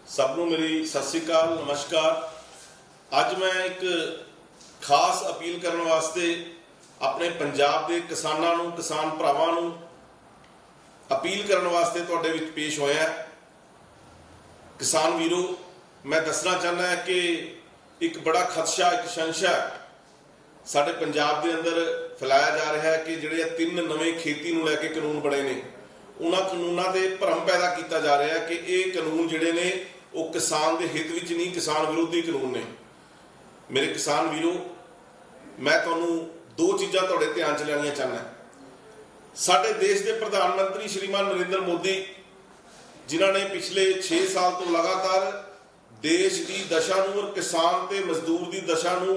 सबनों मेरी सत श्री अकाल नमस्कार। अज मैं एक खास अपील करने वास्ते अपने पंजाब के किसानों नूं, किसान भरावां नूं अपील करने वास्ते तुहाडे विच पेश होया। किसान वीरों, मैं दसना चाहना है कि एक बड़ा खदशा, एक शंशा साडे पंजाब के अंदर फैलाया जा रहा है कि जिहड़े 3 नवे खेती नूं लैके कानून बने ने, उन्हां कानूनां ते भरम पैदा किया जा रहा है कि ये कानून जिहड़े ने वो किसान के हित विच नहीं, किसान विरोधी कानून ने। मेरे किसान वीरों, मैं तुहानूं 2 चीज़ां तुहाडे ध्यान च लियाणियां चाहना। साडे देश के प्रधानमंत्री श्रीमान नरेंद्र मोदी, जिन्हां ने पिछले 6 साल तो लगातार देश की दशा नूं और किसान ते मजदूर की दशा नूं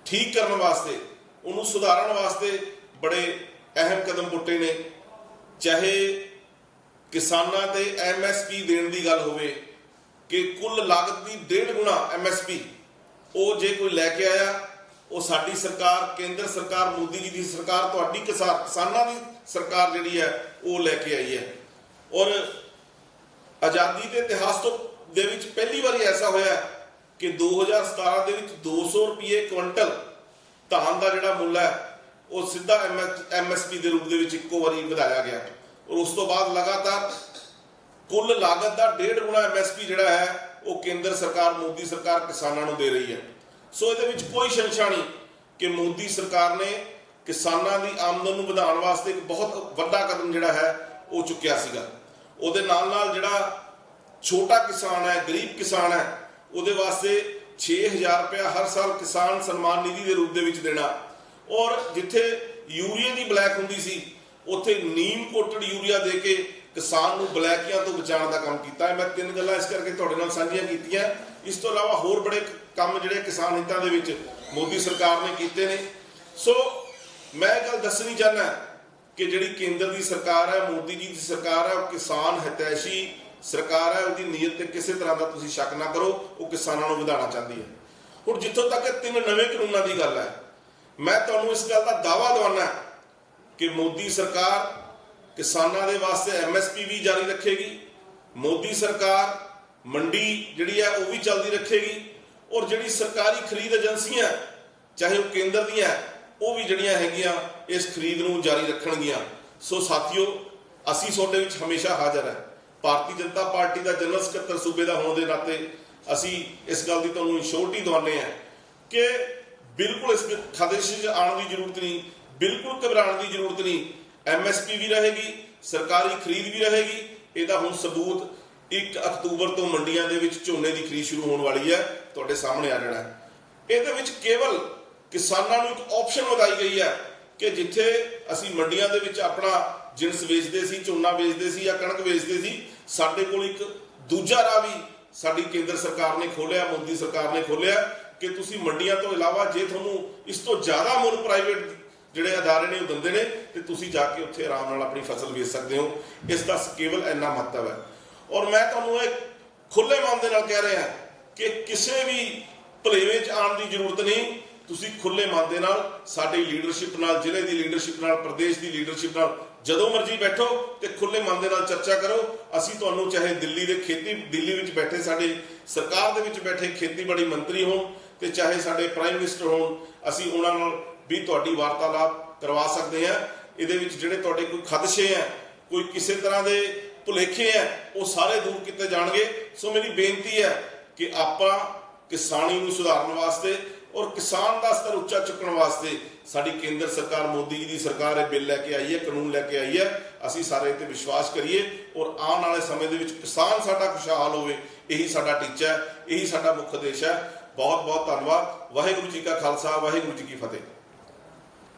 ठीक करने वास्ते, उन्होंने सुधारन वास्ते बड़े अहम कदम पुट्टे ने। चाहे किसानां ते MSP देण दी गल होवे कि कुल लागत की 1.5 गुणा MSP वो जे कोई लैके आया, वो साडी सरकार, केंद्र सरकार, मोदी जी की सरकार, तुहाडी किसानां की सरकार जिहड़ी है वो लैके आई है। और आज़ादी के इतिहास तो दे विच पहली बार ऐसा होया कि 2017 दे विच 200 रुपये क्विंटल धान का जिहड़ा मुल है वो सीधा MSP के रूप में इक्को बारी वधाया गया। और उस तो बाद लगातार कुल लागत का 1.5 गुणा MSP जिहड़ा है वो केंद्र सरकार, मोदी सरकार किसानों को दे रही है। सो ये कोई शंशा नहीं कि मोदी सरकार ने किसानों की आमदन को बढ़ाने वास्ते एक बहुत वड्डा कदम जिहड़ा है वो चुक्या सीगा। उहदे नाल नाल जिहड़ा छोटा किसान है, गरीब किसान है, उहदे वास्ते 6000 रुपया हर साल किसान सम्मान निधि के रूप में देना। और जिथे यूरिया की ब्लैक हुंदी सी, उत्थे नीम कोटड यूरिया दे के किसान नूं ब्लैकियां तो बचाने का काम किया है। मैं 3 गल्लां इस करके तुहाडे नाल साझीआं कीतियां। इस तो इलावा होर बड़े काम जिहड़े किसान हितां दे विच मोदी सरकार ने कीते ने। सो मैं गल दसनी चाहना कि जिहड़ी केंद्र की सरकार है, मोदी जी की सरकार है, वो किसान हितैषी सरकार है। उसकी नीयत ते किसी तरह का तुसीं शक ना करो, वो किसानों को वधाना चाहती है। हुण जिथों तक 3 नवे कानूनों की गल है, मैं तुहानूं इस गल का दावा दवाना कि मोदी सरकार किसानों के वास्ते MSP भी जारी रखेगी। मोदी सरकार मंडी जिहड़ी है वो भी चलती रखेगी। और जिहड़ी सरकारी खरीद एजेंसियां चाहे वो केंद्र दी है, वो भी जिहड़ियां हैगियां इस खरीद नूं जारी रखणगियां। सो साथियों, असीं तुहाडे विच हमेशा हाज़र है। भारतीय जनता पार्टी का जनरल सकत्तर सूबे का होने के नाते असीं इस गल की तुहानूं इंश्योरिटी दवाने हैं कि बिल्कुल इस खदशे च आने की जरूरत नहीं, बिल्कुल घबराने की जरूरत नहीं। MSP भी रहेगी, सरकारी खरीद भी रहेगी। इसका हुण सबूत 1 अक्तूबर तो मंडियां दे विच झोने की खरीद शुरू होने वाली है, तुहाडे सामने आ जाना है। इहदे विच केवल किसानों को एक ऑप्शन बताई गई है कि जिथे असीं मंडियां दे विच अपना जिनस बेचते सी, झोना बेचते सी या कणक बेचते सी, साडे कोल एक दूजा राह भी साडी केंद्र सरकार ने खोलिया, मोदी सरकार ने खोलिया कि तुसीं मंडियां तो इलावा जे तुहानूं इस तो ज़्यादा मुल प्राइवेट जिहड़े अदारे ने दिंदे ने ते तुसीं जाके उत्थे आराम नाल अपनी फसल बेच सकते हो। इसका केवल इन्ना महत्व है। और मैं तुहानूं एक खुले मन दे नाल कह रहा कि किसी भी भलेवे च आने की जरूरत नहीं। तुसीं खुले मन दे नाल साडी लीडरशिप नाल, जिले की लीडरशिप नाल, प्रदेश की लीडरशिप नाल जदों मर्जी बैठो तो खुले मन दे नाल चर्चा करो। असीं तुहानूं चाहे दिल्ली विच बैठे साडे सरकार दे विच बैठे खेतीबाड़ी मंत्री होण ते चाहे साडे प्राइम मिनिस्टर होण, असीं उहनां नाल भी तुहाडी वार्तालाप करवा सकते हैं। इहदे विच जिहड़े तुहाडे कोई खदशे हैं, कोई किसी तरह के भुलेखे हैं, वो सारे दूर किए जाएंगे। सो मेरी बेनती है कि आपां किसानी नूं सुधारन वास्ते और किसान का स्तर उच्चा चुकने वास्ते साडी केंद्र सरकार, मोदी जी की सरकार ये बिल लैके आई है, कानून लैके आई है। असीं सारे इत्ते विश्वास करिए और आने वाले समय दे विच किसान साडा खुशहाल होवे, यही साडा टीचा है, यही साडा मुख उद्देश है। बहुत बहुत धन्यवाद। वाहिगुरू जी का खालसा, वाहिगुरू जी की फतेह।